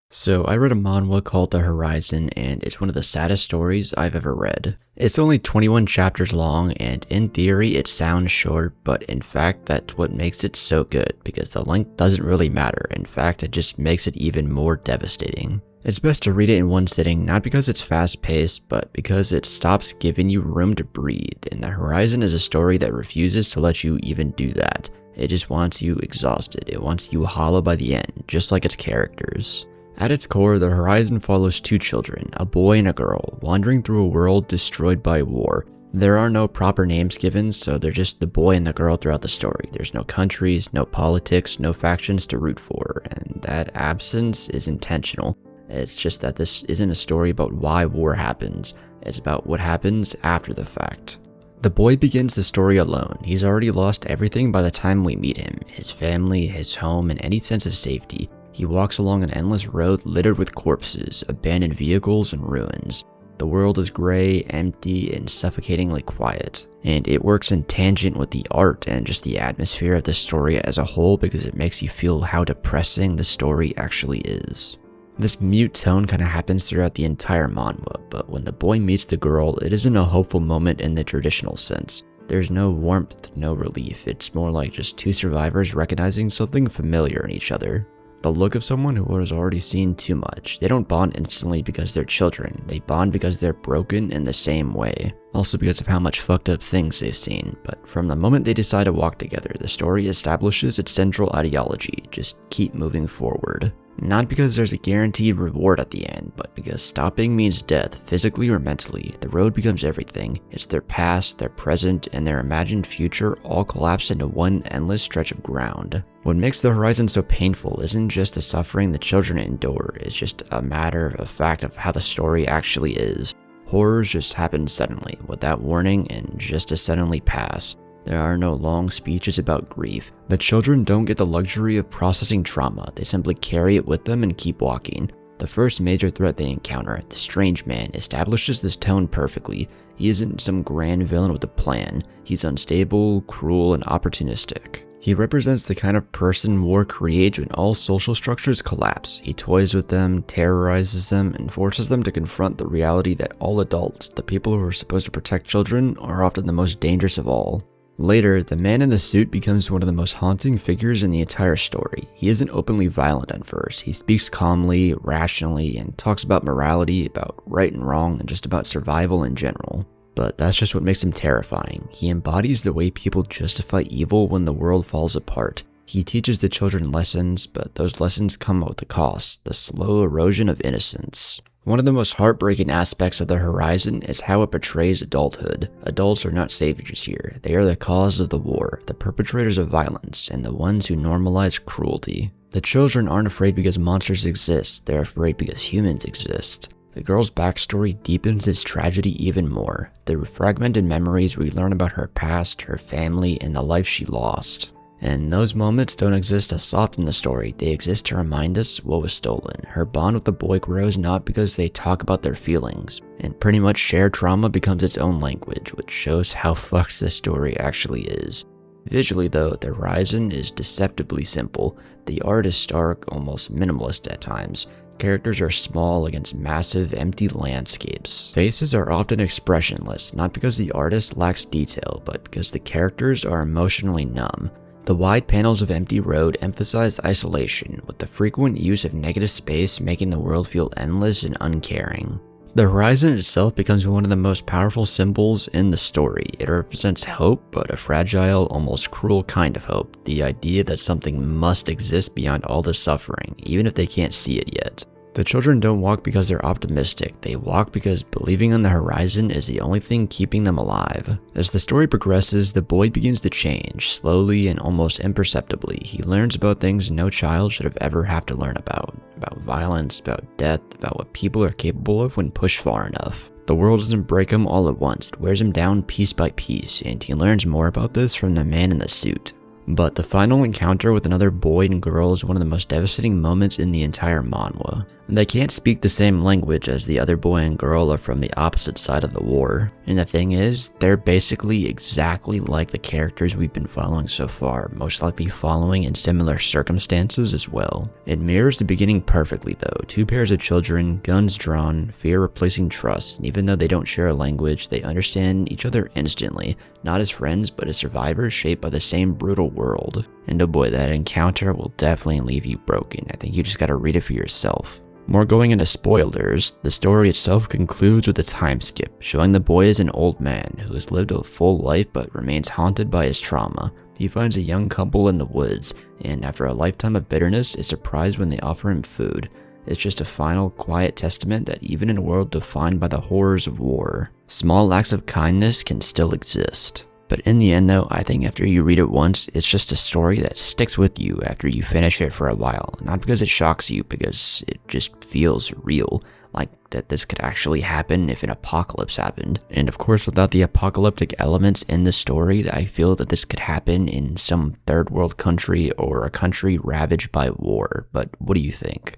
So I read a manhwa called The Horizon, and it's one of the saddest stories I've ever read. It's only 21 chapters long, and in theory it sounds short, but in fact that's what makes it so good, because the length doesn't really matter. In fact, it just makes it even more devastating. It's best to read it in one sitting, not because it's fast-paced, but because it stops giving you room to breathe, and The Horizon is a story that refuses to let you even do that. It just wants you exhausted, it wants you hollow by the end, just like its characters. At its core, The Horizon follows two children, a boy and a girl, wandering through a world destroyed by war. There are no proper names given, so they're just the boy and the girl throughout the story. There's no countries, no politics, no factions to root for, and that absence is intentional. It's just that this isn't a story about why war happens, it's about what happens after the fact. The boy begins the story alone. He's already lost everything by the time we meet him, his family, his home, and any sense of safety. He walks along an endless road littered with corpses, abandoned vehicles, and ruins. The world is gray, empty, and suffocatingly quiet. And it works in tangent with the art and just the atmosphere of the story as a whole because it makes you feel how depressing the story actually is. This mute tone kind of happens throughout the entire manhwa, but when the boy meets the girl, it isn't a hopeful moment in the traditional sense. There's no warmth, no relief. It's more like just two survivors recognizing something familiar in each other. The look of someone who has already seen too much. They don't bond instantly because they're children. They bond because they're broken in the same way. Also because of how much fucked up things they've seen. But from the moment they decide to walk together, the story establishes its central ideology. Just keep moving forward. Not because there's a guaranteed reward at the end, but because stopping means death, physically or mentally. The road becomes everything. It's their past, their present, and their imagined future all collapsed into one endless stretch of ground. What makes The Horizon so painful isn't just the suffering the children endure, it's just a matter of fact of how the story actually is. Horrors just happen suddenly, without warning, and just as suddenly pass. There are no long speeches about grief. The children don't get the luxury of processing trauma, they simply carry it with them and keep walking. The first major threat they encounter, the strange man, establishes this tone perfectly. He isn't some grand villain with a plan. He's unstable, cruel, and opportunistic. He represents the kind of person war creates when all social structures collapse. He toys with them, terrorizes them, and forces them to confront the reality that all adults, the people who are supposed to protect children, are often the most dangerous of all. Later, the man in the suit becomes one of the most haunting figures in the entire story. He isn't openly violent at first. He speaks calmly, rationally, and talks about morality, about right and wrong, and just about survival in general. But that's just what makes him terrifying. He embodies the way people justify evil when the world falls apart. He teaches the children lessons, but those lessons come with a cost, the slow erosion of innocence. One of the most heartbreaking aspects of The Horizon is how it portrays adulthood. Adults are not saviors here. They are the cause of the war, the perpetrators of violence, and the ones who normalize cruelty. The children aren't afraid because monsters exist, they're afraid because humans exist. The girl's backstory deepens its tragedy even more. Through fragmented memories, we learn about her past, her family, and the life she lost. And those moments don't exist to soften the story, they exist to remind us what was stolen. Her bond with the boy grows not because they talk about their feelings, and pretty much shared trauma becomes its own language, which shows how fucked this story actually is. Visually though, The Horizon is deceptively simple. The art is stark, almost minimalist at times. Characters are small against massive, empty landscapes. Faces are often expressionless, not because the artist lacks detail, but because the characters are emotionally numb. The wide panels of empty road emphasize isolation, with the frequent use of negative space making the world feel endless and uncaring. The horizon itself becomes one of the most powerful symbols in the story. It represents hope, but a fragile, almost cruel kind of hope. The idea that something must exist beyond all the suffering, even if they can't see it yet. The children don't walk because they're optimistic, they walk because believing on the horizon is the only thing keeping them alive. As the story progresses, the boy begins to change, slowly and almost imperceptibly. He learns about things no child should have ever have to learn about violence, about death, about what people are capable of when pushed far enough. The world doesn't break him all at once, it wears him down piece by piece, and he learns more about this from the man in the suit. But the final encounter with another boy and girl is one of the most devastating moments in the entire manhwa. They can't speak the same language as the other boy and girl are from the opposite side of the war. And the thing is, they're basically exactly like the characters we've been following so far, most likely following in similar circumstances as well. It mirrors the beginning perfectly though. Two pairs of children, guns drawn, fear replacing trust, and even though they don't share a language, they understand each other instantly, not as friends but as survivors shaped by the same brutal world. And oh boy, that encounter will definitely leave you broken. I think you just gotta read it for yourself. More going into spoilers, the story itself concludes with a time skip, showing the boy as an old man who has lived a full life but remains haunted by his trauma. He finds a young couple in the woods, and after a lifetime of bitterness is surprised when they offer him food. It's just a final, quiet testament that even in a world defined by the horrors of war, small acts of kindness can still exist. But in the end though, I think after you read it once, it's just a story that sticks with you after you finish it for a while. Not because it shocks you, because it just feels real. Like that this could actually happen if an apocalypse happened. And of course, without the apocalyptic elements in the story, I feel that this could happen in some third world country or a country ravaged by war. But what do you think?